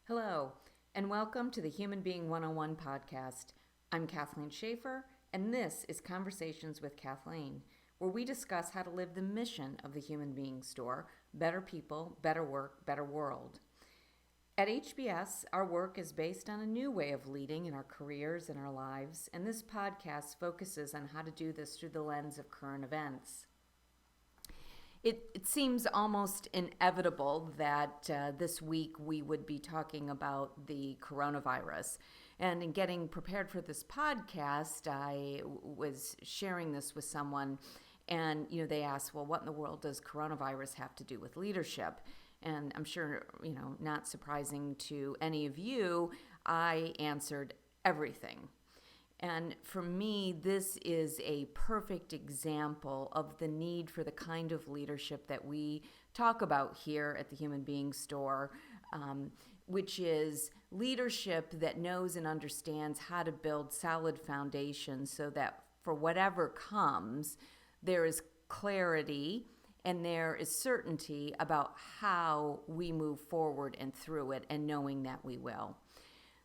Hello, and welcome to the Human Being 101 podcast. I'm Kathleen Schafer, and this is Conversations with Kathleen, where we discuss how to live the mission of the Human Being Store: better people, better work, better world. At HBeS, our work is based on a new way of leading in our careers and our lives, and this podcast focuses on how to do this through the lens of current events. It seems almost inevitable that this week we would be talking about the coronavirus. And in getting prepared for this podcast, I was sharing this with someone, and they asked, well, what in the world does coronavirus have to do with leadership? And I'm sure, not surprising to any of you, I answered everything. And for me, this is a perfect example of the need for the kind of leadership that we talk about here at the Human Being Store, which is leadership that knows and understands how to build solid foundations so that for whatever comes, there is clarity and there is certainty about how we move forward and through it, and knowing that we will.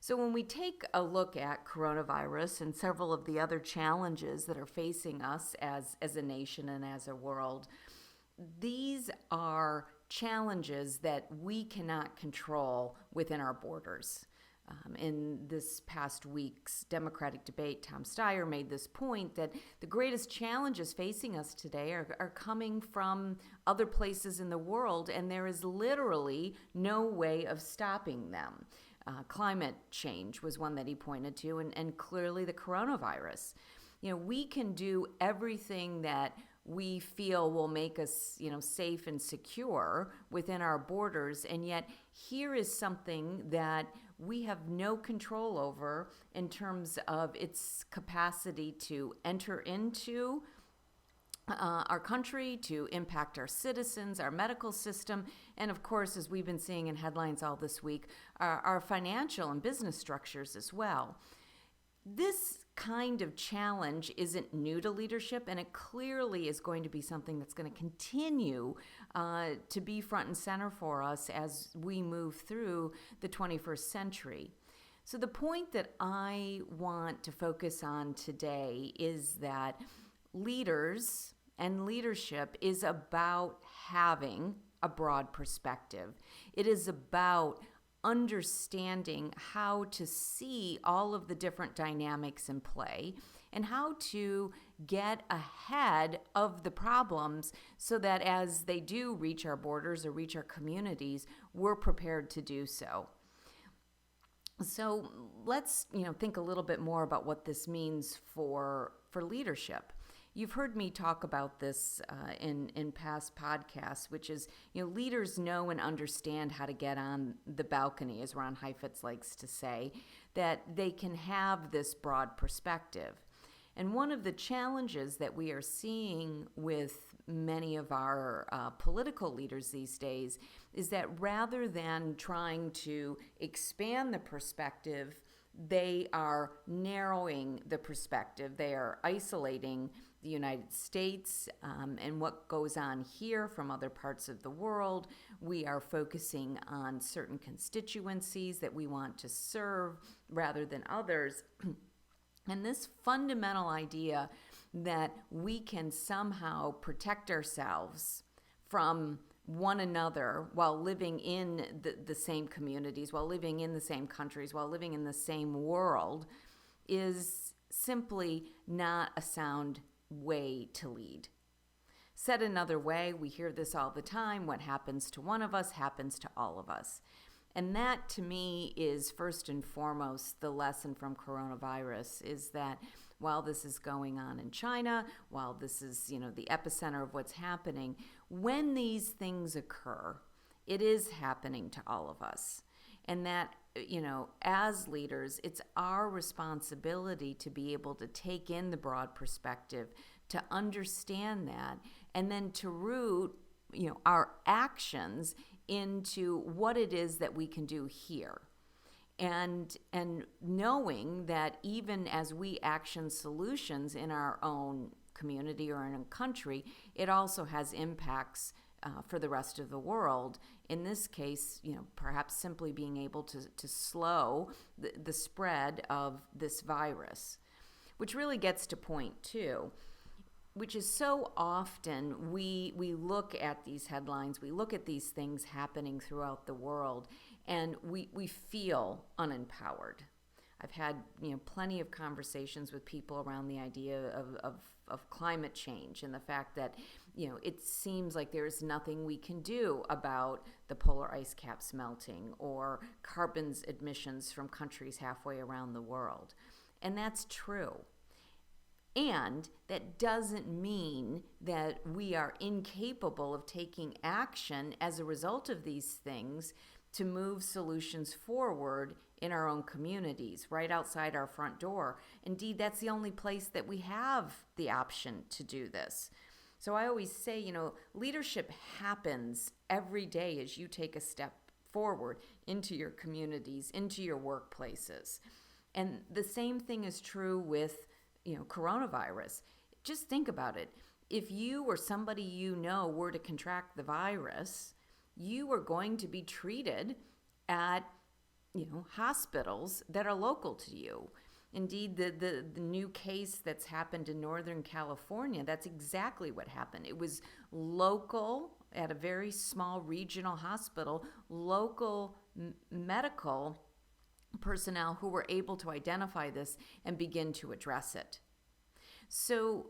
So when we take a look at coronavirus and several of the other challenges that are facing us as a nation and as a world, these are challenges that we cannot control within our borders. In this past week's Democratic debate, Tom Steyer made this point that the greatest challenges facing us today are coming from other places in the world, and there is literally no way of stopping them. Climate change was one that he pointed to, and clearly the coronavirus. We can do everything that we feel will make us, safe and secure within our borders, and yet here is something that we have no control over in terms of its capacity to enter into our country, to impact our citizens, our medical system, and of course, as we've been seeing in headlines all this week, our financial and business structures as well. This kind of challenge isn't new to leadership, and it clearly is going to be something that's going to continue to be front and center for us as we move through the 21st century. So the point that I want to focus on today is that leaders and leadership is about having a broad perspective. It is about understanding how to see all of the different dynamics in play and how to get ahead of the problems so that as they do reach our borders or reach our communities, we're prepared to do so. So let's think a little bit more about what this means for leadership. You've heard me talk about this in past podcasts, which is, leaders know and understand how to get on the balcony, as Ron Heifetz likes to say, that they can have this broad perspective. And one of the challenges that we are seeing with many of our political leaders these days is that rather than trying to expand the perspective, they are narrowing the perspective. They are isolating the United States and what goes on here from other parts of the world. We are focusing on certain constituencies that we want to serve rather than others. And this fundamental idea that we can somehow protect ourselves from one another while living in the same communities, while living in the same countries, while living in the same world is simply not a sound way to lead. Said another way, we hear this all the time: what happens to one of us happens to all of us. And that, to me, is first and foremost the lesson from coronavirus, is that while this is going on in China, while this is, the epicenter of what's happening, when these things occur, it is happening to all of us. And that, as leaders, it's our responsibility to be able to take in the broad perspective, to understand that, and then to root, our actions into what it is that we can do here. And knowing that even as we action solutions in our own community or in a country, it also has impacts for the rest of the world. In this case, perhaps simply being able to slow the spread of this virus, which really gets to point two, which is so often we look at these headlines, we look at these things happening throughout the world, and we feel unempowered. I've had plenty of conversations with people around the idea of climate change and the fact that it seems like there's nothing we can do about the polar ice caps melting or carbon emissions from countries halfway around the world. And that's true. And that doesn't mean that we are incapable of taking action as a result of these things to move solutions forward in our own communities, right outside our front door. Indeed, that's the only place that we have the option to do this. So I always say, leadership happens every day as you take a step forward into your communities, into your workplaces. And the same thing is true with coronavirus. Just think about it. If you or somebody were to contract the virus, you are going to be treated at hospitals that are local to you. Indeed, the new case that's happened in Northern California, that's exactly what happened. It was local at a very small regional hospital, local medical personnel who were able to identify this and begin to address it. So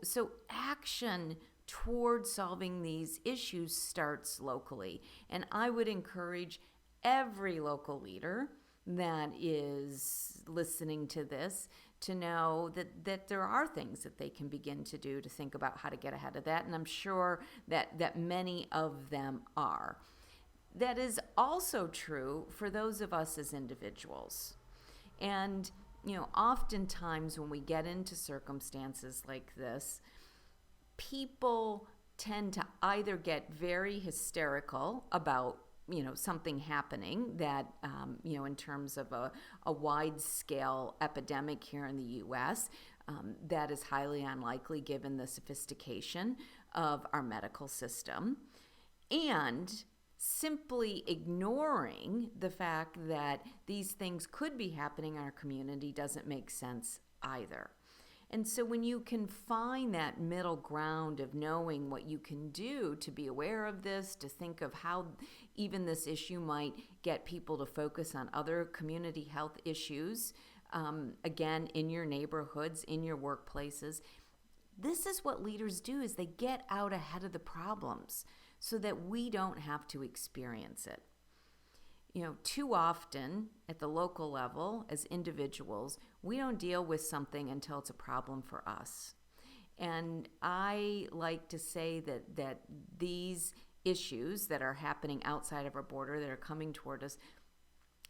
action toward solving these issues starts locally. And I would encourage every local leader that is listening to this to know that there are things that they can begin to do to think about how to get ahead of that. And I'm sure that many of them are. That is also true for those of us as individuals. And, oftentimes when we get into circumstances like this, people tend to either get very hysterical about, something happening that, in terms of a wide-scale epidemic here in the U.S., that is highly unlikely given the sophistication of our medical system, and simply ignoring the fact that these things could be happening in our community doesn't make sense either. And so when you can find that middle ground of knowing what you can do to be aware of this, to think of how even this issue might get people to focus on other community health issues, again, in your neighborhoods, in your workplaces, this is what leaders do, is they get out ahead of the problems so that we don't have to experience it. Too often at the local level as individuals, we don't deal with something until it's a problem for us. And I like to say that these issues that are happening outside of our border, that are coming toward us,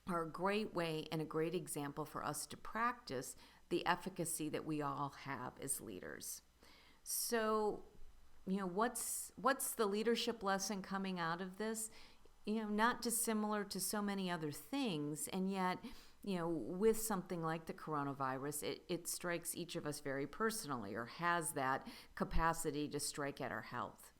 are a great way and a great example for us to practice the efficacy that we all have as leaders. So, what's the leadership lesson coming out of this? Not dissimilar to so many other things, and yet, with something like the coronavirus, it strikes each of us very personally, or has that capacity to strike at our health.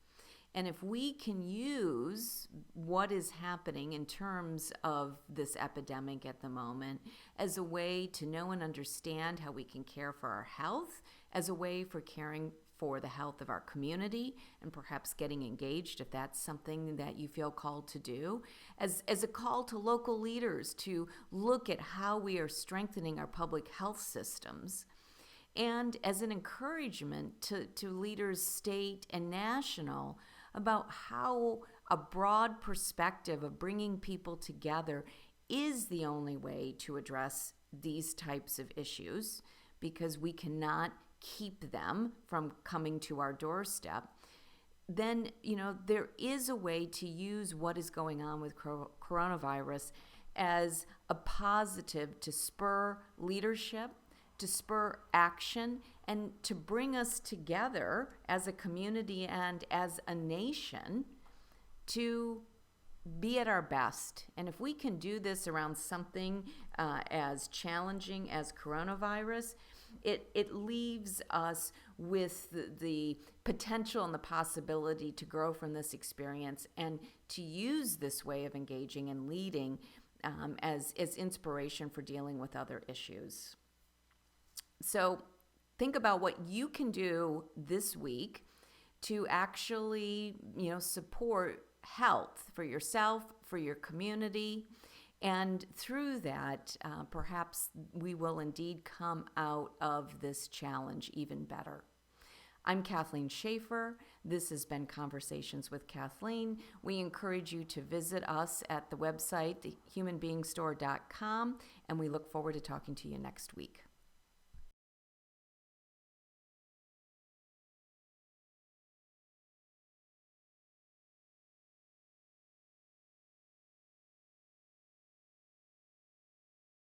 And if we can use what is happening in terms of this epidemic at the moment as a way to know and understand how we can care for our health, as a way for caring for the health of our community, and perhaps getting engaged if that's something that you feel called to do, as a call to local leaders to look at how we are strengthening our public health systems, and as an encouragement to leaders state and national about how a broad perspective of bringing people together is the only way to address these types of issues, because we cannot keep them from coming to our doorstep. Then, there is a way to use what is going on with coronavirus as a positive to spur leadership, to spur action, and to bring us together as a community and as a nation to be at our best. And if we can do this around something as challenging as coronavirus, it leaves us with the potential and the possibility to grow from this experience and to use this way of engaging and leading as inspiration for dealing with other issues. So think about what you can do this week to actually, support health for yourself, for your community. And through that, perhaps we will indeed come out of this challenge even better. I'm Kathleen Schafer. This has been Conversations with Kathleen. We encourage you to visit us at the website, thehumanbeingstore.com, and we look forward to talking to you next week.